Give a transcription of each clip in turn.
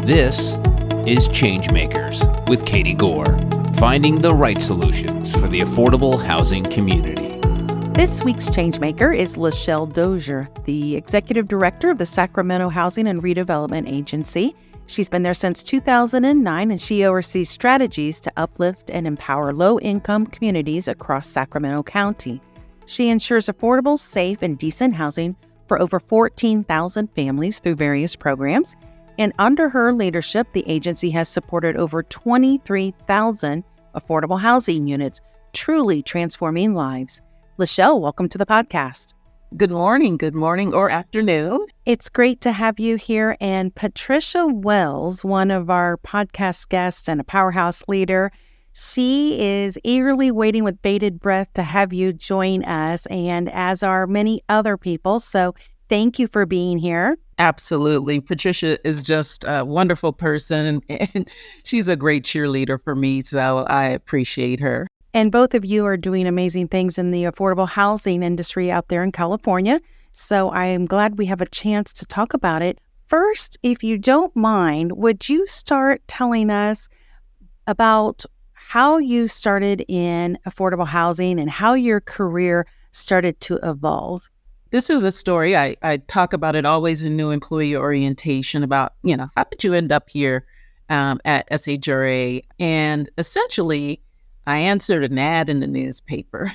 This is ChangeMakers with Katie Gore, finding the right solutions for the affordable housing community. This week's ChangeMaker is Shelle Dozier, the Executive Director of the Sacramento Housing and Redevelopment Agency. She's been there since 2009, and she oversees strategies to uplift and empower low-income communities across Sacramento County. She ensures affordable, safe, and decent housing for over 14,000 families through various programs. And under her leadership, the agency has supported over 23,000 affordable housing units, truly transforming lives. Shelle, welcome to the podcast. Good morning, or afternoon. It's great to have you here. And Patricia Wells, one of our podcast guests and a powerhouse leader, she is eagerly waiting with bated breath to have you join us, and as are many other people. So thank you for being here. Absolutely. Patricia is just a wonderful person, and she's a great cheerleader for me, so I appreciate her. And both of you are doing amazing things in the affordable housing industry out there in California. So I am glad we have a chance to talk about it. First, if you don't mind, would you start telling us about how you started in affordable housing and how your career started to evolve? This is a story. I talk about it always in new employee orientation about, how did you end up here at SHRA? And essentially, I answered an ad in the newspaper.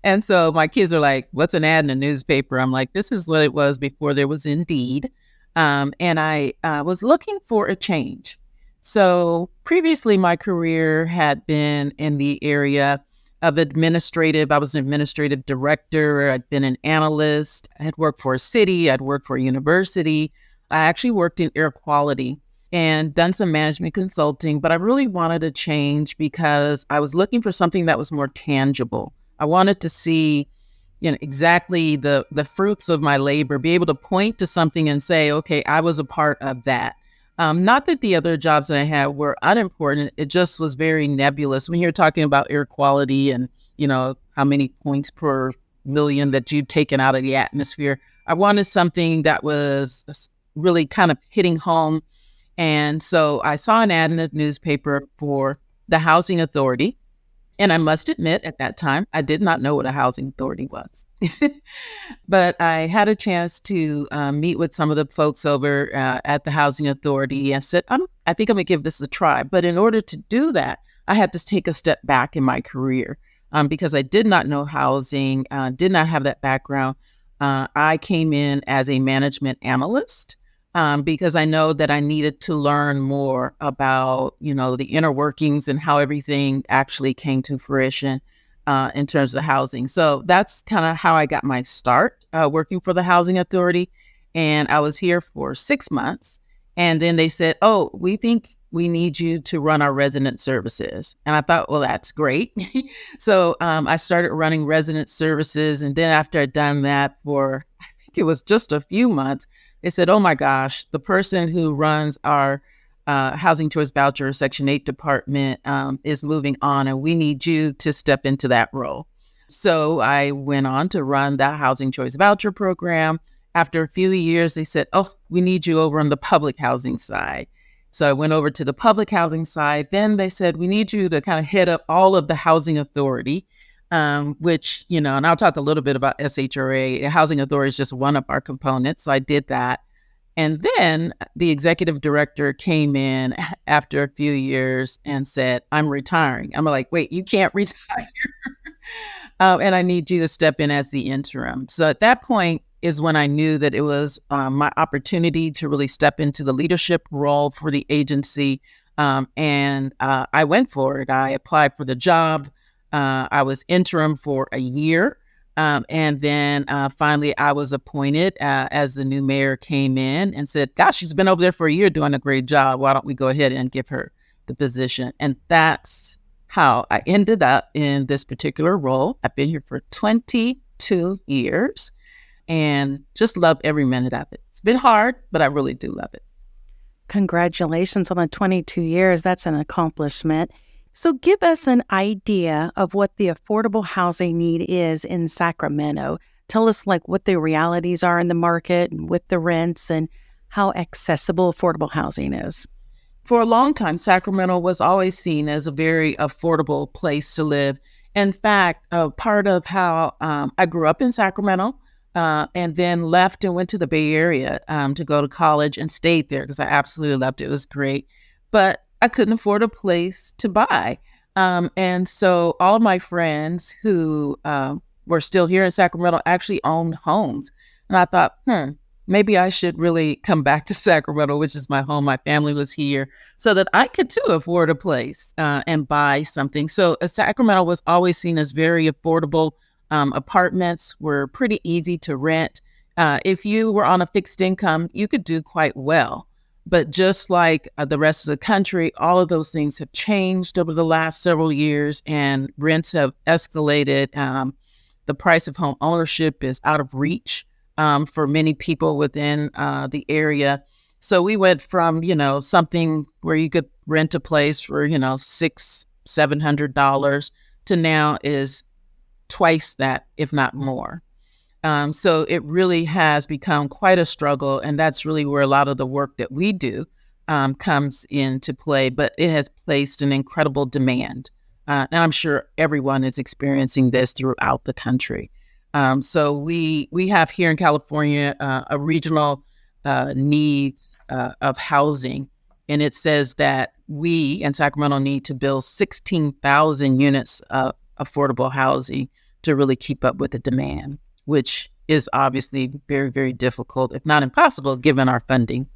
And so my kids are like, what's an ad in the newspaper? I'm like, this is what it was before there was Indeed. And I was looking for a change. So previously, my career had been in the area of administrative. I was an administrative director. I'd been an analyst. I had worked for a city. I'd worked for a university. I actually worked in air quality and done some management consulting, but I really wanted a change because I was looking for something that was more tangible. I wanted to see, exactly the fruits of my labor, be able to point to something and say, okay, I was a part of that. Not that the other jobs that I had were unimportant. It just was very nebulous. When you're talking about air quality and, how many points per million that you've taken out of the atmosphere, I wanted something that was really kind of hitting home. And so I saw an ad in the newspaper for the Housing Authority. And I must admit, at that time, I did not know what a housing authority was. But I had a chance to meet with some of the folks over at the Housing Authority and said, I think I'm going to give this a try. But in order to do that, I had to take a step back in my career because I did not know housing, did not have that background. I came in as a management analyst. Because I know that I needed to learn more about, the inner workings and how everything actually came to fruition in terms of housing. So that's kind of how I got my start working for the Housing Authority. And I was here for 6 months. And then they said, oh, we think we need you to run our resident services. And I thought, well, that's great. So I started running resident services. And then after I'd done that for, I think it was just a few months, they said, oh my gosh, the person who runs our Housing Choice Voucher Section 8 department is moving on, and we need you to step into that role. So I went on to run that Housing Choice Voucher Program. After a few years, they said, oh, we need you over on the public housing side. So I went over to the public housing side. Then they said, we need you to kind of head up all of the Housing Authority. Which, and I'll talk a little bit about SHRA. Housing Authority is just one of our components. So I did that. And then the executive director came in after a few years and said, I'm retiring. I'm like, wait, you can't retire. And I need you to step in as the interim. So at that point is when I knew that it was my opportunity to really step into the leadership role for the agency. And I went for it. I applied for the job. I was interim for a year. And then finally, I was appointed as the new mayor came in and said, gosh, she's been over there for a year doing a great job. Why don't we go ahead and give her the position? And that's how I ended up in this particular role. I've been here for 22 years and just love every minute of it. It's been hard, but I really do love it. Congratulations on the 22 years. That's an accomplishment. So give us an idea of what the affordable housing need is in Sacramento. Tell us what the realities are in the market and with the rents, and how accessible affordable housing is? For a long time, Sacramento was always seen as a very affordable place to live. In fact, part of how I grew up in Sacramento and then left and went to the Bay Area to go to college and stayed there because I absolutely loved it. It was great. But I couldn't afford a place to buy. And so all of my friends who were still here in Sacramento actually owned homes. And I thought, maybe I should really come back to Sacramento, which is my home. My family was here, so that I could too afford a place and buy something. So Sacramento was always seen as very affordable. Apartments were pretty easy to rent. If you were on a fixed income, you could do quite well. But just like the rest of the country, all of those things have changed over the last several years, and rents have escalated. The price of home ownership is out of reach for many people within the area. So we went from, something where you could rent a place for, $600-$700 to now is twice that, if not more. So it really has become quite a struggle. And that's really where a lot of the work that we do comes into play. But it has placed an incredible demand. And I'm sure everyone is experiencing this throughout the country. So we have here in California a regional needs of housing. And it says that we in Sacramento need to build 16,000 units of affordable housing to really keep up with the demand, which is obviously very, very difficult, if not impossible, given our funding.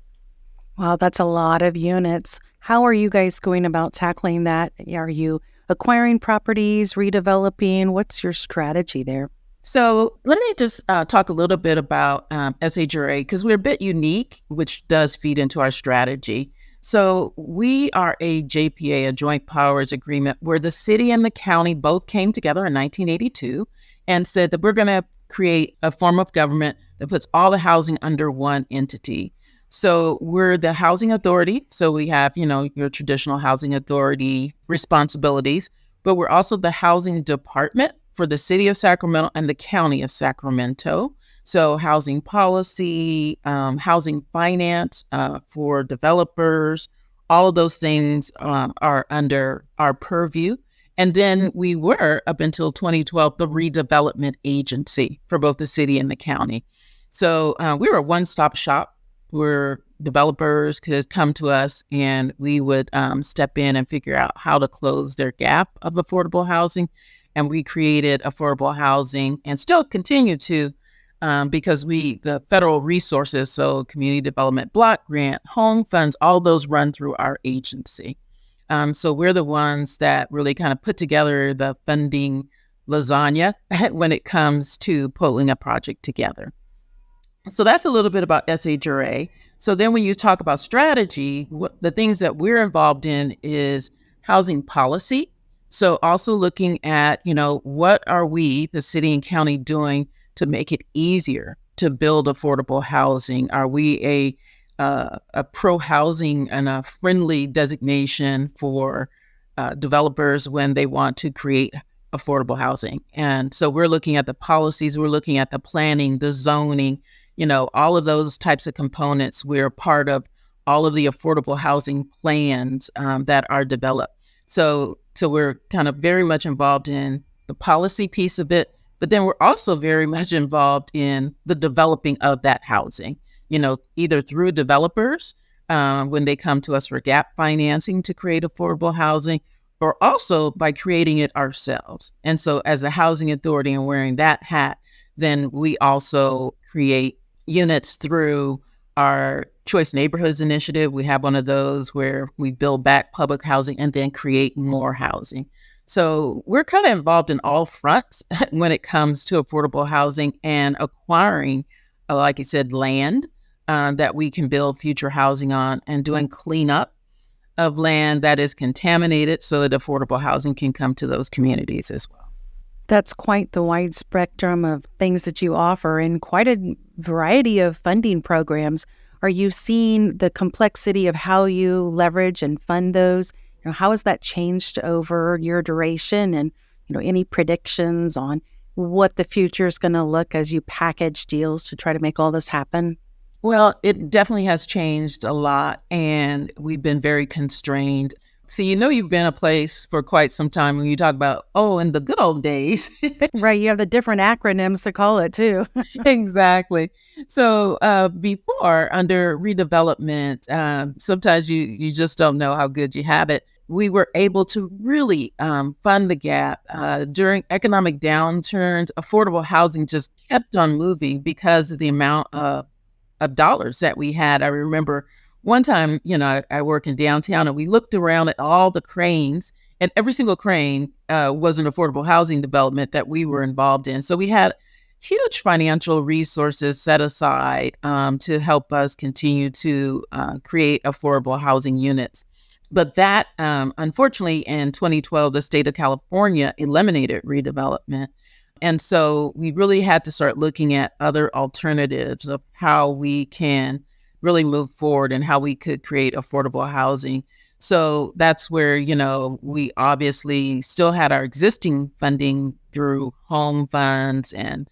Wow, that's a lot of units. How are you guys going about tackling that? Are you acquiring properties, redeveloping? What's your strategy there? So let me just talk a little bit about SHRA, because we're a bit unique, which does feed into our strategy. So we are a JPA, a joint powers agreement, where the city and the county both came together in 1982 and said that we're going to create a form of government that puts all the housing under one entity. So we're the housing authority. So we have, your traditional housing authority responsibilities, but we're also the housing department for the city of Sacramento and the county of Sacramento. So housing policy, housing finance for developers, all of those things are under our purview. And then we were, up until 2012, the redevelopment agency for both the city and the county. So we were a one-stop shop where developers could come to us and we would step in and figure out how to close their gap of affordable housing. And we created affordable housing and still continue to because the federal resources, so community development block grant, home funds, all those run through our agency. So we're the ones that really kind of put together the funding lasagna when it comes to pulling a project together. So that's a little bit about SHRA. So then when you talk about strategy, the things that we're involved in is housing policy. So also looking at, what are we, the city and county, doing to make it easier to build affordable housing? Are we a pro-housing and a friendly designation for developers when they want to create affordable housing? And so we're looking at the policies, we're looking at the planning, the zoning, all of those types of components. We're part of all of the affordable housing plans that are developed. So we're kind of very much involved in the policy piece of it, but then we're also very much involved in the developing of that housing, either through developers when they come to us for gap financing to create affordable housing, or also by creating it ourselves. And so as a housing authority and wearing that hat, then we also create units through our Choice Neighborhoods initiative. We have one of those where we build back public housing and then create more housing. So we're kind of involved in all fronts when it comes to affordable housing and acquiring, like I said, land that we can build future housing on, and doing cleanup of land that is contaminated so that affordable housing can come to those communities as well. That's quite the wide spectrum of things that you offer and quite a variety of funding programs. Are you seeing the complexity of how you leverage and fund those? How has that changed over your duration, and any predictions on what the future is going to look as you package deals to try to make all this happen? Well, it definitely has changed a lot, and we've been very constrained. So, you've been a place for quite some time when you talk about, oh, in the good old days. Right. You have the different acronyms to call it too. Exactly. So before, under redevelopment, sometimes you just don't know how good you have it. We were able to really fund the gap. During economic downturns, affordable housing just kept on moving because of the amount of dollars that we had. I remember one time, I work in downtown, and we looked around at all the cranes, and every single crane was an affordable housing development that we were involved in. So we had huge financial resources set aside to help us continue to create affordable housing units. But that, unfortunately, in 2012, the state of California eliminated redevelopment. And so we really had to start looking at other alternatives of how we can really move forward and how we could create affordable housing. So that's where, we obviously still had our existing funding through home funds and,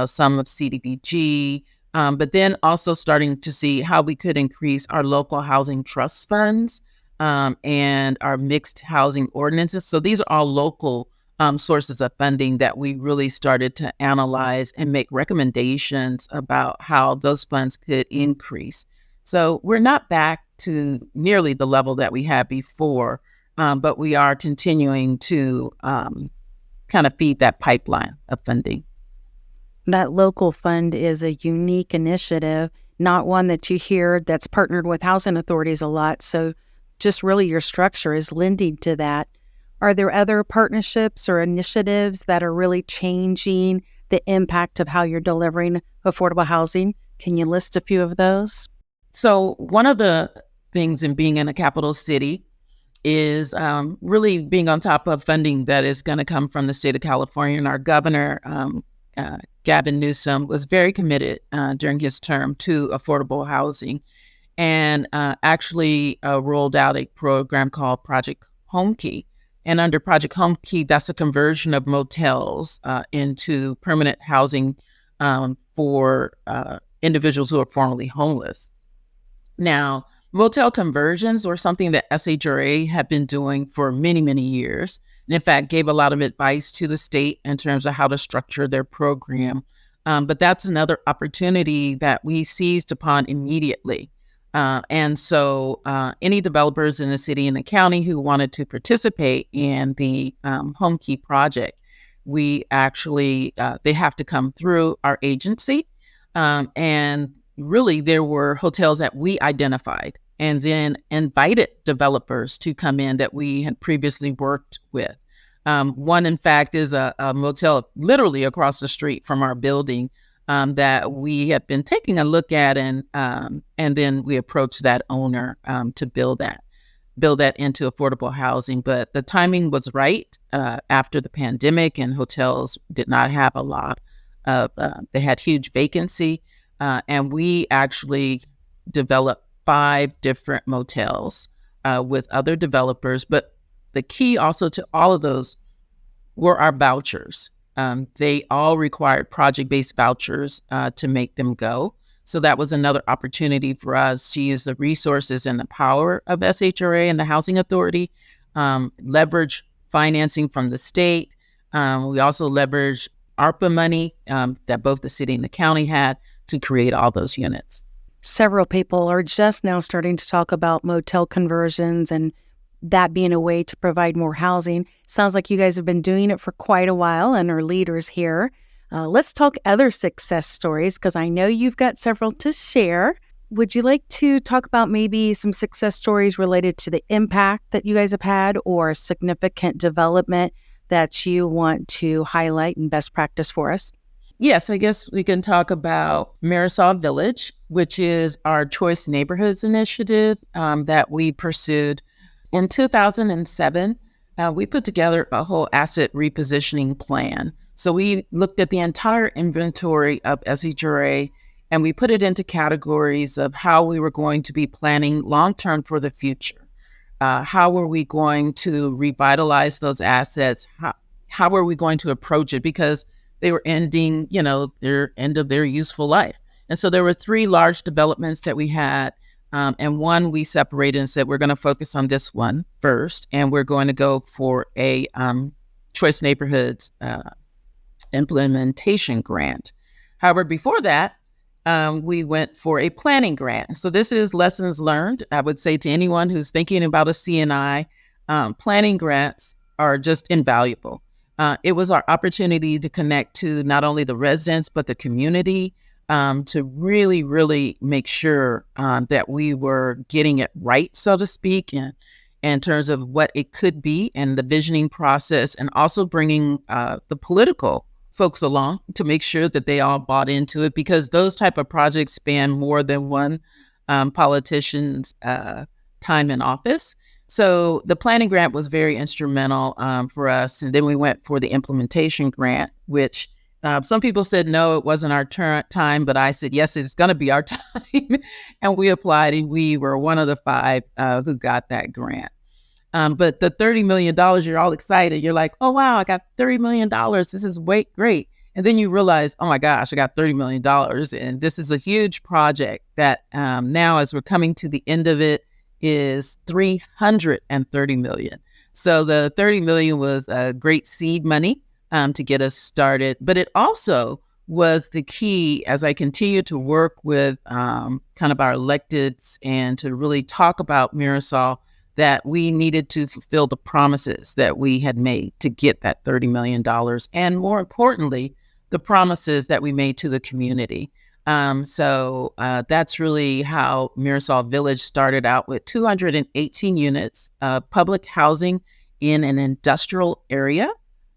some of CDBG, but then also starting to see how we could increase our local housing trust funds and our mixed housing ordinances. So these are all local sources of funding that we really started to analyze and make recommendations about how those funds could increase. So we're not back to nearly the level that we had before, but we are continuing to kind of feed that pipeline of funding. That local fund is a unique initiative, not one that you hear that's partnered with housing authorities a lot. So just really your structure is lending to that. Are there other partnerships or initiatives that are really changing the impact of how you're delivering affordable housing? Can you list a few of those? So one of the things in being in a capital city is really being on top of funding that is going to come from the state of California. And our governor, Gavin Newsom, was very committed during his term to affordable housing, and actually rolled out a program called Project Home Key. And under Project Home Key, that's a conversion of motels into permanent housing for individuals who are formerly homeless. Now, motel conversions were something that SHRA had been doing for many, many years. And in fact, gave a lot of advice to the state in terms of how to structure their program. But that's another opportunity that we seized upon immediately. And so any developers in the city and the county who wanted to participate in the Home Key project, we actually, they have to come through our agency. And really, there were hotels that we identified and then invited developers to come in that we had previously worked with. One, in fact, is a motel literally across the street from our building that we had been taking a look at, and then we approached that owner to build that into affordable housing. But the timing was right after the pandemic, and hotels did not have a lot of, they had huge vacancy, and we actually developed 5 different motels with other developers. But the key also to all of those were our vouchers. They all required project-based vouchers to make them go. So that was another opportunity for us to use the resources and the power of SHRA and the Housing Authority, leverage financing from the state. We also leveraged ARPA money that both the city and the county had to create all those units. Several people are just now starting to talk about motel conversions and that being a way to provide more housing. Sounds like you guys have been doing it for quite a while and are leaders here. Let's talk other success stories, because I know you've got several to share. Would you like to talk about maybe some success stories related to the impact that you guys have had, or significant development that you want to highlight and best practice for us? Yes, I guess we can talk about Marisol Village, which is our Choice Neighborhoods initiative that we pursued. In 2007, we put together a whole asset repositioning plan. So we looked at the entire inventory of SHRA, and we put it into categories of how we were going to be planning long-term for the future. How were we going to revitalize those assets? How were we going to approach it? Because they were ending, their end of their useful life. And so there were 3 large developments that we had. And one we separated and said, we're going to focus on this one first. And we're going to go for a Choice Neighborhoods implementation grant. However, before that, we went for a planning grant. So this is lessons learned. I would say to anyone who's thinking about a CNI, planning grants are just invaluable. It was our opportunity to connect to not only the residents, but the community, to really, really make sure that we were getting it right, so to speak, in terms of what it could be and the visioning process, and also bringing the political folks along to make sure that they all bought into it, because those type of projects span more than one politician's time in office. So the planning grant was very instrumental for us. And then we went for the implementation grant, which some people said, no, it wasn't our time. But I said, yes, it's going to be our time. And we applied, and we were one of the 5 who got that grant. But the $30 million, you're all excited. You're like, oh, wow, I got $30 million. This is great. And then you realize, oh, my gosh, I got $30 million. And this is a huge project that now, as we're coming to the end of it, is $330 million. So the $30 million was great seed money to get us started. But it also was the key as I continue to work with kind of our electeds and to really talk about Mirasol, that we needed to fulfill the promises that we had made to get that $30 million. And more importantly, the promises that we made to the community. So that's really how Mirasol Village started out, with 218 units of public housing in an industrial area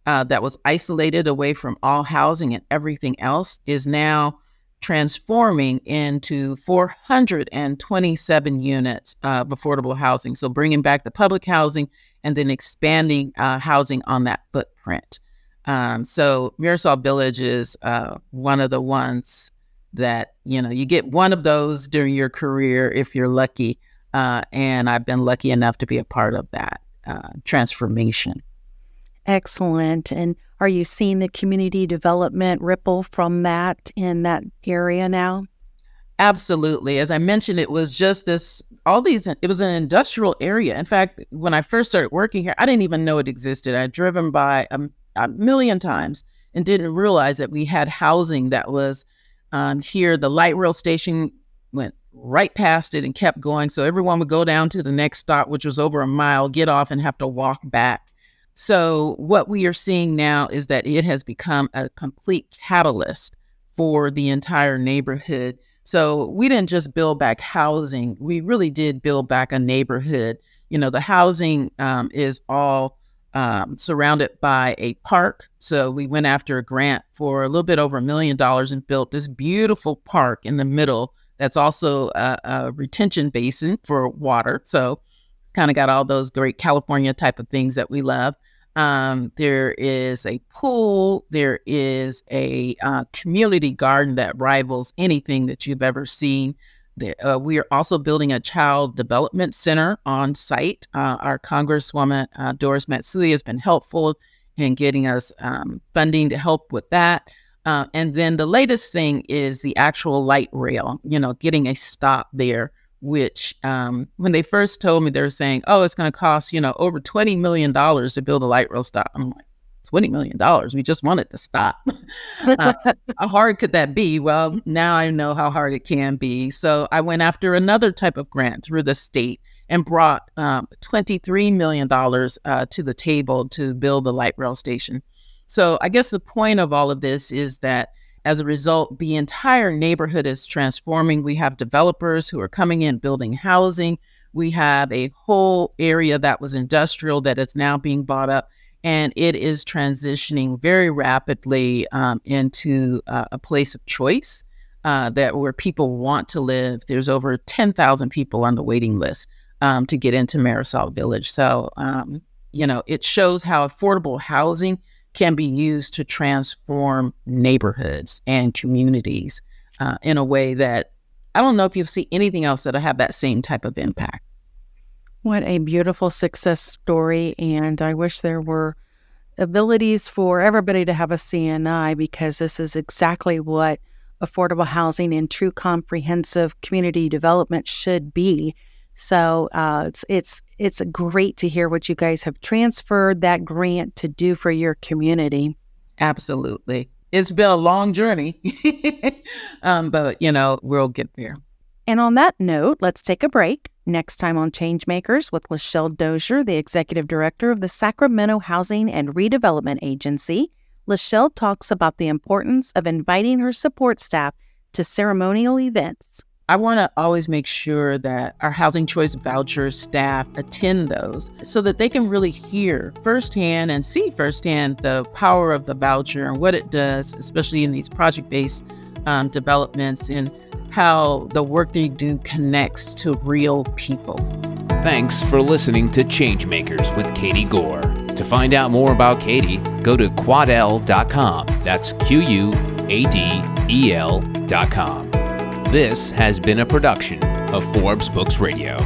that was isolated away from all housing, and everything else is now transforming into 427 units of affordable housing. So bringing back the public housing and then expanding housing on that footprint. So Mirasol Village is one of the ones that, you get one of those during your career if you're lucky. And I've been lucky enough to be a part of that transformation. Excellent. And are you seeing the community development ripple from that in that area now? Absolutely. As I mentioned, it was just it was an industrial area. In fact, when I first started working here, I didn't even know it existed. I'd driven by a million times and didn't realize that we had housing that was here. The light rail station went right past it and kept going. So everyone would go down to the next stop, which was over a mile, get off and have to walk back. So what we are seeing now is that it has become a complete catalyst for the entire neighborhood. So we didn't just build back housing. We really did build back a neighborhood. The housing is all surrounded by a park. So we went after a grant for a little bit over $1 million and built this beautiful park in the middle that's also a retention basin for water. So it's kind of got all those great California type of things that we love. There is a pool. There is a community garden that rivals anything that you've ever seen. We are also building a child development center on site. Our Congresswoman, Doris Matsuya, has been helpful in getting us funding to help with that. And then the latest thing is the actual light rail, getting a stop there, which when they first told me, they were saying, oh, it's going to cost, over $20 million to build a light rail stop. I'm like, $20 million. We just want it to stop. How hard could that be? Well, now I know how hard it can be. So I went after another type of grant through the state and brought $23 million to the table to build the light rail station. So I guess the point of all of this is that as a result, the entire neighborhood is transforming. We have developers who are coming in, building housing. We have a whole area that was industrial that is now being bought up. And it is transitioning very rapidly into a place of choice where people want to live. There's over 10,000 people on the waiting list to get into Mirasol Village. So, it shows how affordable housing can be used to transform neighborhoods and communities in a way that I don't know if you've seen anything else that'll have that same type of impact. What a beautiful success story. And I wish there were abilities for everybody to have a CNI, because this is exactly what affordable housing and true comprehensive community development should be. So it's great to hear what you guys have transferred that grant to do for your community. Absolutely. It's been a long journey, but, we'll get there. And on that note, let's take a break. Next time on ChangeMakers with Shelle Dozier, the Executive Director of the Sacramento Housing and Redevelopment Agency, Shelle talks about the importance of inviting her support staff to ceremonial events. I want to always make sure that our Housing Choice Voucher staff attend those so that they can really hear firsthand and see firsthand the power of the voucher and what it does, especially in these project-based developments, and how the work they do connects to real people. Thanks for listening to ChangeMakers with Katie Gore. To find out more about Katie, go to quadel.com. That's QUADEL.com. This has been a production of Forbes Books Radio.